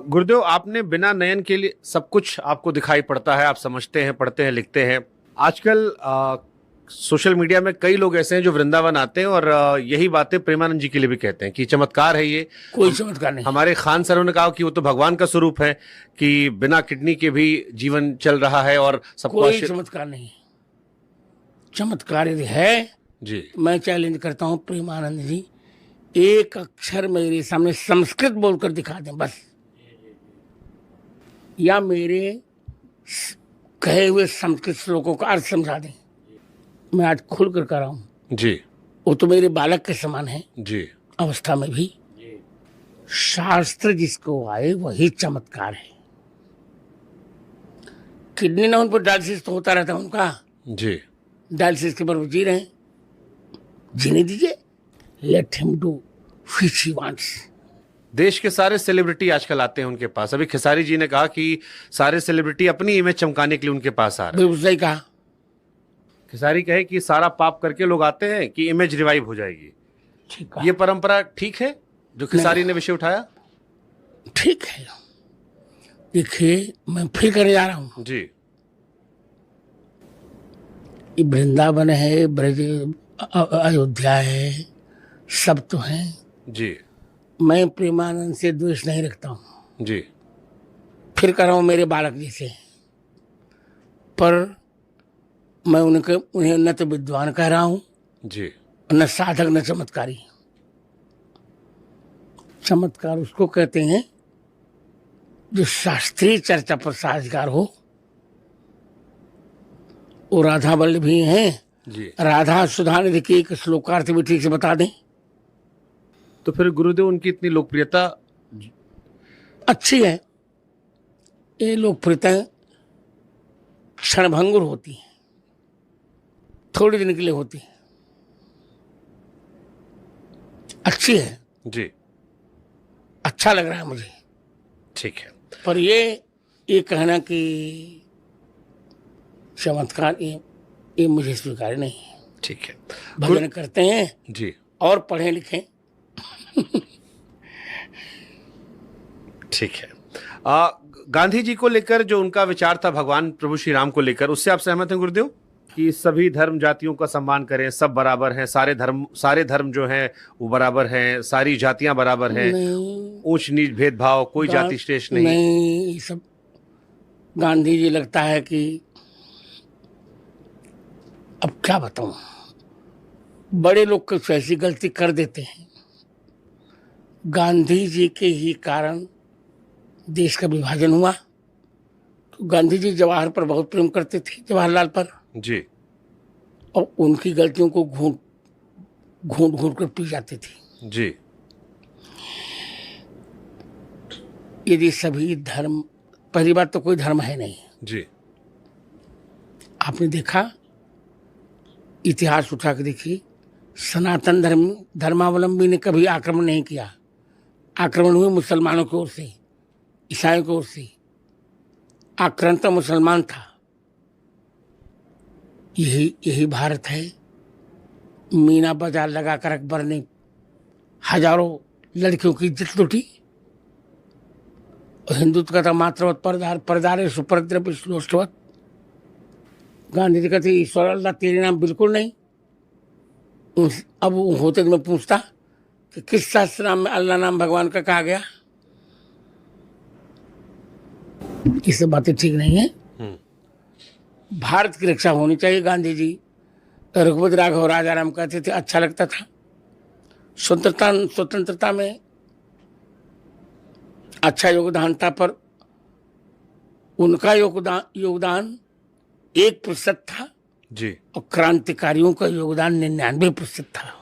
गुरुदेव, आपने बिना नयन के लिए सब कुछ आपको दिखाई पड़ता है, आप समझते हैं, पढ़ते हैं, लिखते हैं। आजकल सोशल मीडिया में कई लोग ऐसे हैं जो वृंदावन आते हैं और यही बातें प्रेमानंद जी के लिए भी कहते हैं कि चमत्कार है ये। कोई चमत्कार नहीं। हमारे खान सरों ने कहा कि वो तो भगवान का स्वरूप है, कि बिना किडनी के भी जीवन चल रहा है और सबको कोई चमत्कार नहीं। चमत्कार यदि है जी, मैं चैलेंज करता हूं प्रेमानंद जी, एक अक्षर मेरे सामने संस्कृत बोलकर दिखा दें बस, या मेरे कहे हुए संस्कृत श्लोकों का अर्थ समझा दें। मैं आज खुल कर रहा हूं जी, वो तो मेरे बालक के समान है जी, अवस्था में भी। शास्त्र जिसको आए वही चमत्कार है। किडनी ना उन पर डायलिसिस तो होता रहता है उनका, जी, डायलिसिस के पर जी रहे हैं, जीने दीजिए। Let him do which he wants. देश के सारे सेलिब्रिटी आजकल आते हैं उनके पास। अभी खेसारी जी ने कहा कि सारे सेलिब्रिटी अपनी इमेज चमकाने के लिए उनके पास आ रहे हैं। बिल्कुल सही कहा। खेसारी कहे कि सारा पाप करके लोग आते हैं कि इमेज रिवाइव हो जाएगी। ठीक है, ये परंपरा ठीक है जो खेसारी ने विषय उठाया? ठीक है। देखिए, मैं फिर करने जा रहा हूं। जी, ये वृंदावन है, ब्रज अयोध्या है, सब तो है। जी, मैं प्रेमानंद से द्वेष नहीं रखता हूं। जी, फिर कर रहा हूं मेरे बालक जैसे, पर मैं उन्हें न तो विद्वान कह रहा हूं, जी, न साधक, न चमत्कारी। चमत्कार उसको कहते हैं जो शास्त्रीय चर्चा पर साझगार हो। वो राधा वल्लभ भी हैं। जी। राधा सुधा निधि के एक श्लोकार्थ भी ठीक से बता दें तो फिर गुरुदेव उनकी इतनी लोकप्रियता अच्छी है। ये लोकप्रियता क्षणभंगुर होती है, थोड़ी दिन के लिए होती है, अच्छी है, जी, अच्छा लग रहा है मुझे। ठीक है। पर ये कहना कि चमत्कार, ये मुझे स्वीकार नहीं है। ठीक है। भजन करते हैं जी, और पढ़े लिखें। ठीक है। गांधी जी को लेकर जो उनका विचार था भगवान प्रभु श्री राम को लेकर, उससे आप सहमत हैं गुरुदेव कि सभी धर्म जातियों का सम्मान करें, सब बराबर हैं, सारे धर्म जो हैं वो बराबर हैं, सारी जातियां बराबर हैं, ऊंच नीच भेदभाव, कोई जाति श्रेष्ठ नहीं? नहीं, ये सब गांधी जी लगता है कि अब क्या बताऊं, बड़े लोग कुछ ऐसी गलती कर देते हैं। गांधी जी के ही कारण देश का विभाजन हुआ। तो गांधी जी जवाहर पर बहुत प्रेम करते थे, जवाहरलाल पर, जी, और उनकी गलतियों को घूंट घूंट कर पी जाते थे। जी, यदि सभी धर्म, पहली बात तो कोई धर्म है नहीं। जी, आपने देखा, इतिहास उठा के देखिए, सनातन धर्मावलंबी ने कभी आक्रमण नहीं किया। आक्रमण हुए मुसलमानों की ओर से, ईसाइयों की ओर से। आक्रांता मुसलमान था। यही भारत है। मीना बाजार लगाकर अकबर ने हजारों लड़कियों की इज्जत लूटी। हिंदुत्व का था मात्रवत परदारे सुपरद्र विष्णुवत। गांधी जी कहते ईश्वर अल्लाह तेरे नाम बिल्कुल नहीं। अब होते तो मैं पूछता कि किस शास्त्र नाम में अल्लाह नाम भगवान का कहा गया। ये सब बातें ठीक नहीं है। भारत की रक्षा होनी चाहिए। गांधी जी रघुपति राघव राजाराम कहते थे, अच्छा लगता था। स्वतंत्रता में अच्छा योगदान था, पर उनका योगदान 1% था जी, और क्रांतिकारियों का योगदान 99% था।